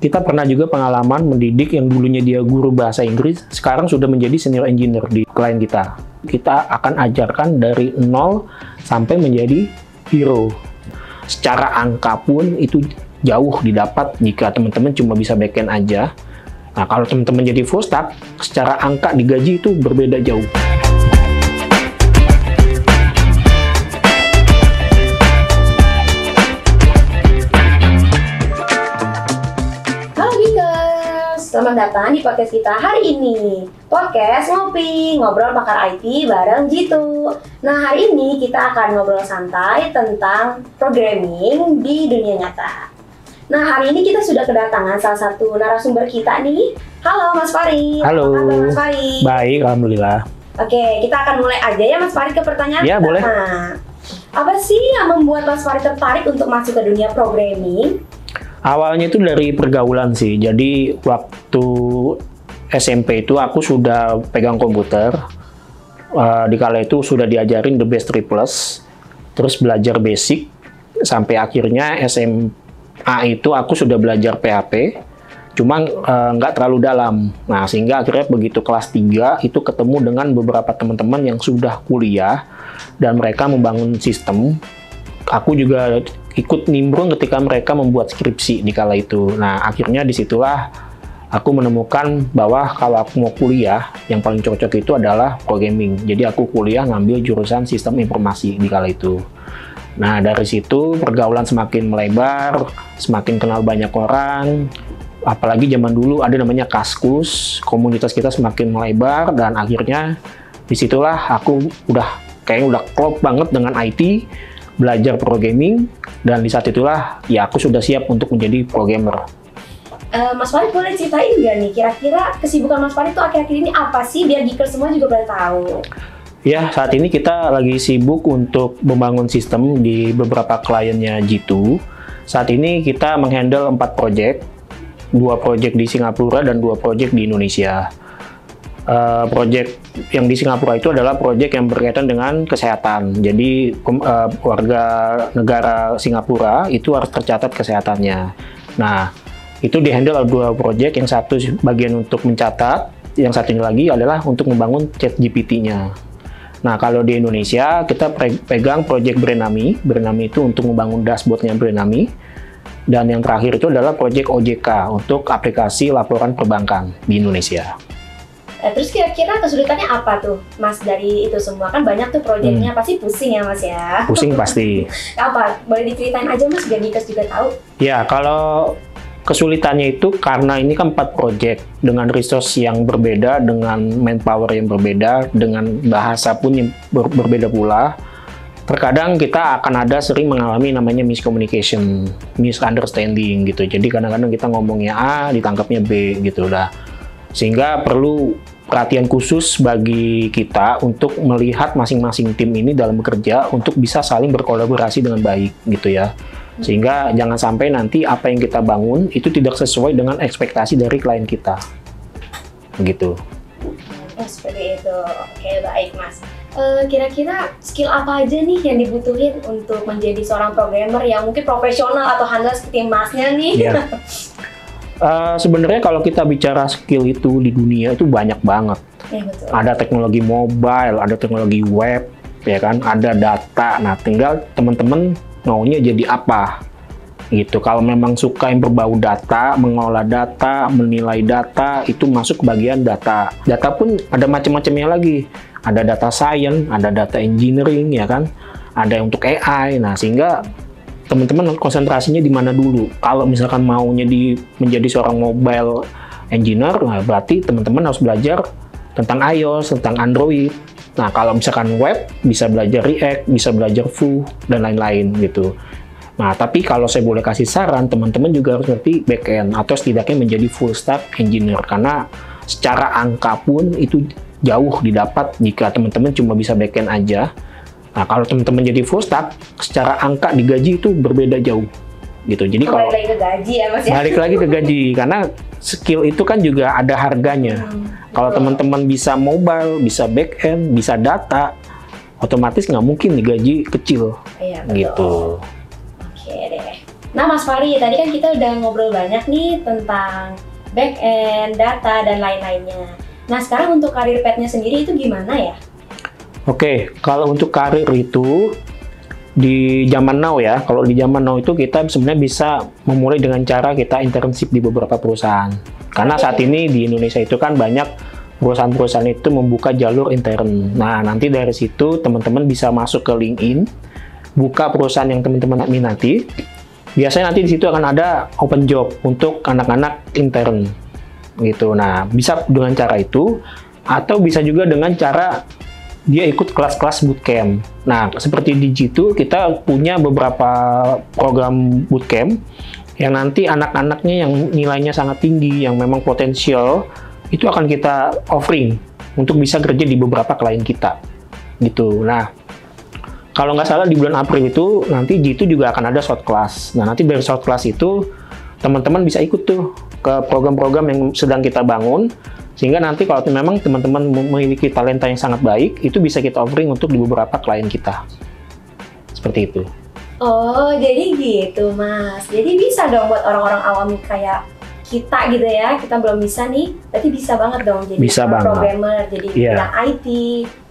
kita pernah juga pengalaman mendidik yang dulunya dia guru bahasa Inggris, sekarang sudah menjadi senior engineer di klien kita. Kita akan ajarkan dari nol sampai menjadi hero. Secara angka pun itu jauh didapat jika teman-teman cuma bisa backend aja. Nah, kalau teman-teman jadi full stack, secara angka digaji itu berbeda jauh. Selamat datang di podcast kita hari ini. Podcast Ngopi, ngobrol pakar IT bareng Jitu. Nah, hari ini kita akan ngobrol santai tentang programming di dunia nyata. Nah, hari ini kita sudah kedatangan salah satu narasumber kita nih. Halo Mas Farid. Halo. Apa kabar Mas Farid? Baik, alhamdulillah. Oke, kita akan mulai aja ya Mas Farid ke pertanyaan ya, pertama. Boleh. Apa sih yang membuat Mas Farid tertarik untuk masuk ke dunia programming? Awalnya itu dari pergaulan sih. Jadi waktu SMP itu aku sudah pegang komputer. Di kala itu sudah diajarin The Best 3+, terus belajar basic, sampai akhirnya SMA itu aku sudah belajar PHP, cuma nggak terlalu dalam. Nah, sehingga akhirnya begitu kelas 3 itu ketemu dengan beberapa teman-teman yang sudah kuliah, dan mereka membangun sistem. Aku juga ikut nimbrung ketika mereka membuat skripsi di kala itu. Nah, akhirnya disitulah aku menemukan bahwa kalau aku mau kuliah, yang paling cocok itu adalah programming. Jadi aku kuliah ngambil jurusan sistem informasi di kala itu. Nah, dari situ pergaulan semakin melebar, semakin kenal banyak orang. Apalagi zaman dulu ada namanya Kaskus, komunitas kita semakin melebar, dan akhirnya disitulah aku kayaknya udah klop banget dengan IT, belajar programming, dan di saat itulah ya aku sudah siap untuk menjadi programmer. Mas Farid boleh ceritain nggak nih kira-kira kesibukan Mas Farid itu akhir-akhir ini apa sih biar geekers semua juga boleh tahu? Ya, saat ini kita lagi sibuk untuk membangun sistem di beberapa kliennya Jitu. Saat ini kita menghandle 4 project, 2 project di Singapura dan 2 project di Indonesia. Project yang di Singapura itu adalah project yang berkaitan dengan kesehatan. Jadi warga negara Singapura itu harus tercatat kesehatannya. Nah, itu dihandle oleh 2 project, yang satu bagian untuk mencatat, yang satunya lagi adalah untuk membangun chat GPT-nya. Nah, kalau di Indonesia kita pegang project Brenami. Brenami itu untuk membangun dashboard-nya Brenami. Dan yang terakhir itu adalah project OJK untuk aplikasi laporan perbankan di Indonesia. Terus kira-kira kesulitannya apa tuh, Mas, dari itu semua? Kan banyak tuh proyeknya, pasti pusing ya, Mas ya? Pusing pasti. Apa? Boleh diceritain aja, Mas, biar geekers juga tahu. Ya, kalau kesulitannya itu karena ini kan 4 project dengan resource yang berbeda, dengan manpower yang berbeda, dengan bahasa pun yang berbeda pula. Terkadang kita akan sering mengalami namanya miscommunication, misunderstanding gitu. Jadi kadang-kadang kita ngomongnya A, ditangkapnya B gitu lah. Sehingga perlu perhatian khusus bagi kita untuk melihat masing-masing tim ini dalam bekerja untuk bisa saling berkolaborasi dengan baik gitu ya. Sehingga jangan sampai nanti apa yang kita bangun itu tidak sesuai dengan ekspektasi dari klien kita. Begitu. Oh, seperti itu. Oke, baik, Mas. Kira-kira skill apa aja nih yang dibutuhin untuk menjadi seorang programmer yang mungkin profesional atau handal seperti Masnya nih? Yeah. Sebenarnya kalau kita bicara skill itu di dunia itu banyak banget. Ya, betul. Ada teknologi mobile, ada teknologi web, ya kan, ada data. Nah, tinggal teman-teman maunya jadi apa gitu. Kalau memang suka yang berbau data, mengolah data, menilai data, itu masuk ke bagian data. Data pun ada macam-macamnya lagi. Ada data science, ada data engineering, ya kan, ada yang untuk AI. Nah, sehingga teman-teman konsentrasinya di mana dulu. Kalau misalkan maunya menjadi seorang mobile engineer, nah berarti teman-teman harus belajar tentang iOS, tentang Android. Nah, kalau misalkan web, bisa belajar React, bisa belajar Vue, dan lain-lain gitu. Nah, tapi kalau saya boleh kasih saran, teman-teman juga harus ngerti backend, atau setidaknya menjadi full stack engineer. Karena secara angka pun itu jauh didapat jika teman-teman cuma bisa backend aja. Nah, kalau teman-teman jadi full stack, secara angka digaji itu berbeda jauh, gitu. Jadi kalau balik lagi ke gaji ya, Mas ya? Balik lagi ke gaji, karena skill itu kan juga ada harganya. Kalau teman-teman bisa mobile, bisa back-end, bisa data, otomatis nggak mungkin digaji kecil, Iya, betul. gitu. Oke deh. Nah Mas Fahri, tadi kan kita udah ngobrol banyak nih tentang back end, data, dan lain-lainnya. Nah sekarang untuk karir petnya sendiri itu gimana ya? Oke, kalau untuk karir itu di zaman now ya, kalau di zaman now itu kita sebenarnya bisa memulai dengan cara kita internship di beberapa perusahaan. Karena saat ini di Indonesia itu kan banyak perusahaan-perusahaan itu membuka jalur intern. Nah, nanti dari situ teman-teman bisa masuk ke LinkedIn, buka perusahaan yang teman-teman minati. Biasanya nanti di situ akan ada open job untuk anak-anak intern gitu. Nah, bisa dengan cara itu atau bisa juga dengan cara dia ikut kelas-kelas bootcamp. Nah, seperti di G2 kita punya beberapa program bootcamp yang nanti anak-anaknya yang nilainya sangat tinggi, yang memang potensial, itu akan kita offering untuk bisa kerja di beberapa klien kita gitu. Nah, kalau nggak salah di bulan April itu nanti G2 juga akan ada short class. Nah, nanti dari short class itu teman-teman bisa ikut tuh ke program-program yang sedang kita bangun, sehingga nanti kalau memang teman-teman memiliki talenta yang sangat baik, itu bisa kita offering untuk di beberapa klien kita. Seperti itu. Oh, jadi gitu Mas. Jadi bisa dong buat orang-orang awam kayak kita gitu ya, kita belum bisa nih, berarti bisa banget dong jadi bisa programmer, jadi bidang IT.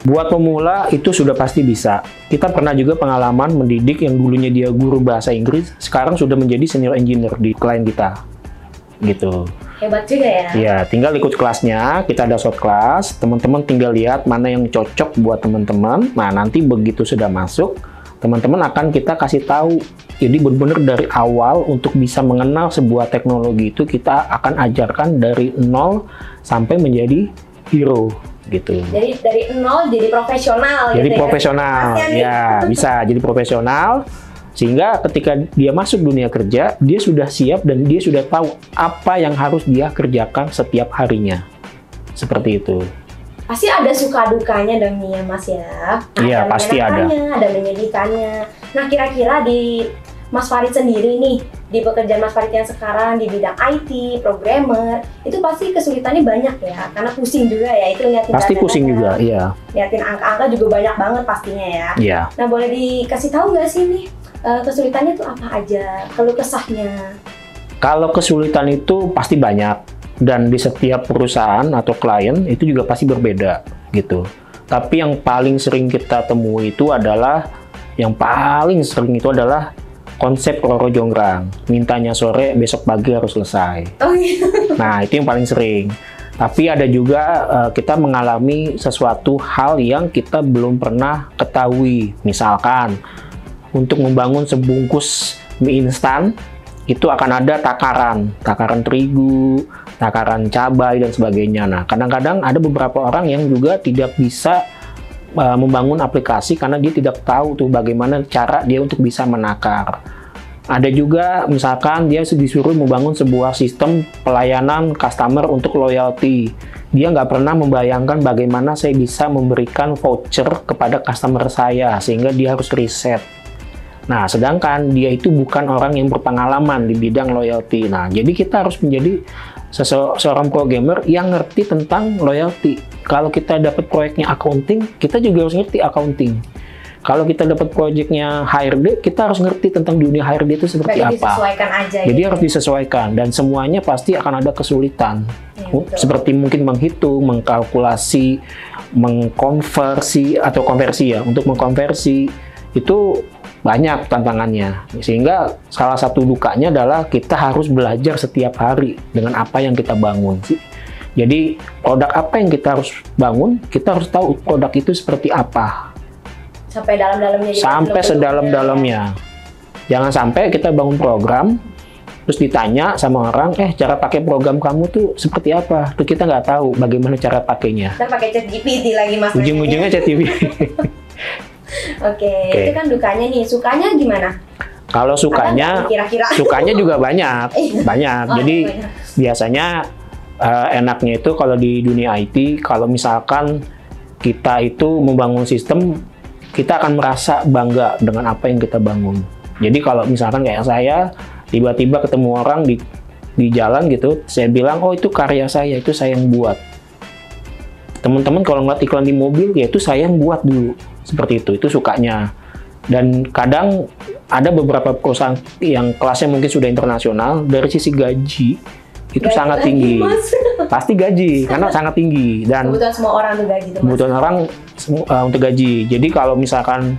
Buat pemula itu sudah pasti bisa. Kita pernah juga pengalaman mendidik yang dulunya dia guru bahasa Inggris, sekarang sudah menjadi senior engineer di klien kita. Gitu. Hebat juga ya. Iya, tinggal ikut kelasnya, kita ada short class, teman-teman tinggal lihat mana yang cocok buat teman-teman. Nah, nanti begitu sudah masuk, teman-teman akan kita kasih tahu. Jadi benar-benar dari awal untuk bisa mengenal sebuah teknologi itu kita akan ajarkan dari nol sampai menjadi hero gitu. Jadi dari nol jadi profesional. Jadi gitu profesional, ya bisa jadi profesional. Sehingga ketika dia masuk dunia kerja, dia sudah siap dan dia sudah tahu apa yang harus dia kerjakan setiap harinya. Seperti itu. Pasti ada suka dukanya dong nih ya Mas ya. Iya, pasti ada. Ada menyedihkannya. Nah kira-kira di Mas Farid sendiri nih, di pekerjaan Mas Farid yang sekarang di bidang IT, programmer, itu pasti kesulitannya banyak ya, karena pusing juga ya, itu liatin pasti data-data, pusing juga, iya. Liatin angka-angka juga banyak banget pastinya ya. Iya. Nah boleh dikasih tahu nggak sih nih, kesulitannya itu apa aja, keluh kesahnya? Kalau kesulitan itu pasti banyak, dan di setiap perusahaan atau klien itu juga pasti berbeda gitu. Tapi yang paling sering kita temui itu adalah, konsep loro jonggrang, mintanya sore, besok pagi harus selesai. Oh iya. Nah, itu yang paling sering. Tapi ada juga kita mengalami sesuatu hal yang kita belum pernah ketahui. Misalkan, untuk membangun sebungkus mie instan, itu akan ada takaran terigu, takaran cabai, dan sebagainya. Nah, kadang-kadang ada beberapa orang yang juga tidak bisa membangun aplikasi karena dia tidak tahu tuh bagaimana cara dia untuk bisa menakar. Ada juga misalkan dia disuruh membangun sebuah sistem pelayanan customer untuk loyalty. Dia nggak pernah membayangkan bagaimana saya bisa memberikan voucher kepada customer saya sehingga dia harus riset. Nah, sedangkan dia itu bukan orang yang berpengalaman di bidang loyalty. Nah, jadi kita harus menjadi seorang programmer yang ngerti tentang loyalty. Kalau kita dapat proyeknya accounting, kita juga harus ngerti accounting. Kalau kita dapat proyeknya HRD, kita harus ngerti tentang dunia HRD itu seperti apa. Disesuaikan aja. Jadi gitu. harus disesuaikan, dan semuanya pasti akan ada kesulitan. Ya, seperti mungkin menghitung, mengkalkulasi, mengkonversi atau konversi ya. Untuk mengkonversi itu banyak tantangannya, sehingga salah satu dukanya adalah kita harus belajar setiap hari dengan apa yang kita bangun. Jadi produk apa yang kita harus bangun, kita harus tahu produk itu seperti apa. Sampai dalam-dalamnya. Sampai sedalam-dalamnya. Jangan sampai kita bangun program, terus ditanya sama orang, cara pakai program kamu tuh seperti apa? Tuh kita nggak tahu bagaimana cara pakainya. Kita pakai ChatGPT lagi Mas. Ujung-ujungnya ChatGPT. Oke, itu kan dukanya nih. Sukanya gimana? Kalau sukanya, sukanya juga banyak. Jadi banyak. Biasanya enaknya itu kalau di dunia IT, kalau misalkan kita itu membangun sistem, kita akan merasa bangga dengan apa yang kita bangun. Jadi kalau misalkan kayak saya, tiba-tiba ketemu orang di jalan gitu, saya bilang, oh itu karya saya, itu saya yang buat. Teman-teman kalau ngeliat iklan di mobil, ya itu saya yang buat dulu. Seperti itu sukanya. Dan kadang ada beberapa perusahaan yang kelasnya mungkin sudah internasional, dari sisi gaji itu Gaji sangat lagi, tinggi. Mas. Pasti gaji, karena sangat tinggi. Dan Kebutuhan semua orang tuh gaji tuh, Mas. kebutuhan orang untuk gaji. Jadi kalau misalkan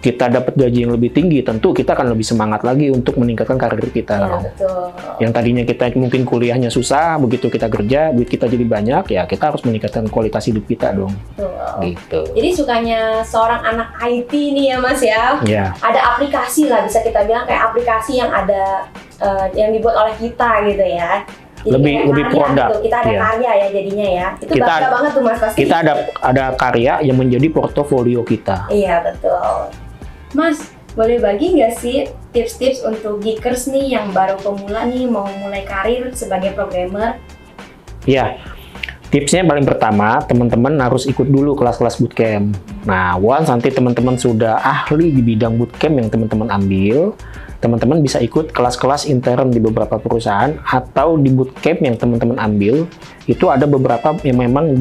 kita dapat gaji yang lebih tinggi, tentu kita akan lebih semangat lagi untuk meningkatkan karir kita. Iya, betul. Yang tadinya kita mungkin kuliahnya susah, begitu kita kerja, duit kita jadi banyak, ya kita harus meningkatkan kualitas hidup kita dong. Betul. Gitu. Jadi sukanya seorang anak IT nih ya Mas ya. Ya, Ada aplikasi lah, bisa kita bilang kayak aplikasi yang ada yang dibuat oleh kita gitu ya. Jadi kayak lebih karya produk. gitu. Kita ada Iya. karya ya jadinya ya. Itu Kita- bangga banget tuh Mas pasti. kita ada karya yang menjadi portofolio kita. Iya betul. Mas, boleh bagi nggak sih tips-tips untuk geekers nih yang baru pemula nih mau mulai karir sebagai programmer? Ya, tipsnya paling pertama, teman-teman harus ikut dulu kelas-kelas bootcamp. Nah, once nanti teman-teman sudah ahli di bidang bootcamp yang teman-teman ambil, teman-teman bisa ikut kelas-kelas intern di beberapa perusahaan atau di bootcamp yang teman-teman ambil. Itu ada beberapa yang memang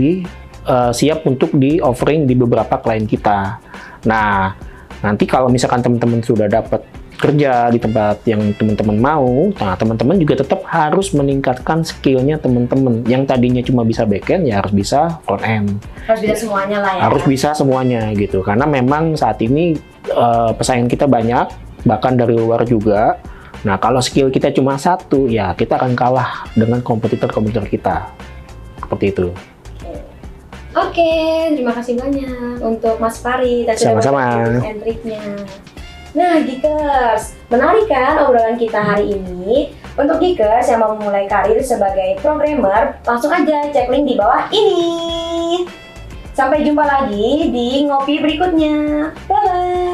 siap untuk di offering di beberapa klien kita. Nah, nanti kalau misalkan teman-teman sudah dapat kerja di tempat yang teman-teman mau, nah teman-teman juga tetap harus meningkatkan skillnya teman-teman. Yang tadinya cuma bisa backend, ya harus bisa front end. Harus bisa semuanya lah ya. Harus bisa semuanya gitu. Karena memang saat ini pesaing kita banyak, bahkan dari luar juga. Nah, kalau skill kita cuma satu, ya kita akan kalah dengan kompetitor-kompetitor kita. Seperti itu. Oke, terima kasih banyak untuk Mas Fari. Sama-sama. Tips and triknya. Nah, Geekers, menarik kan obrolan kita hari ini? Untuk Geekers yang mau memulai karir sebagai programmer, langsung aja cek link di bawah ini. Sampai jumpa lagi di ngopi berikutnya. Bye!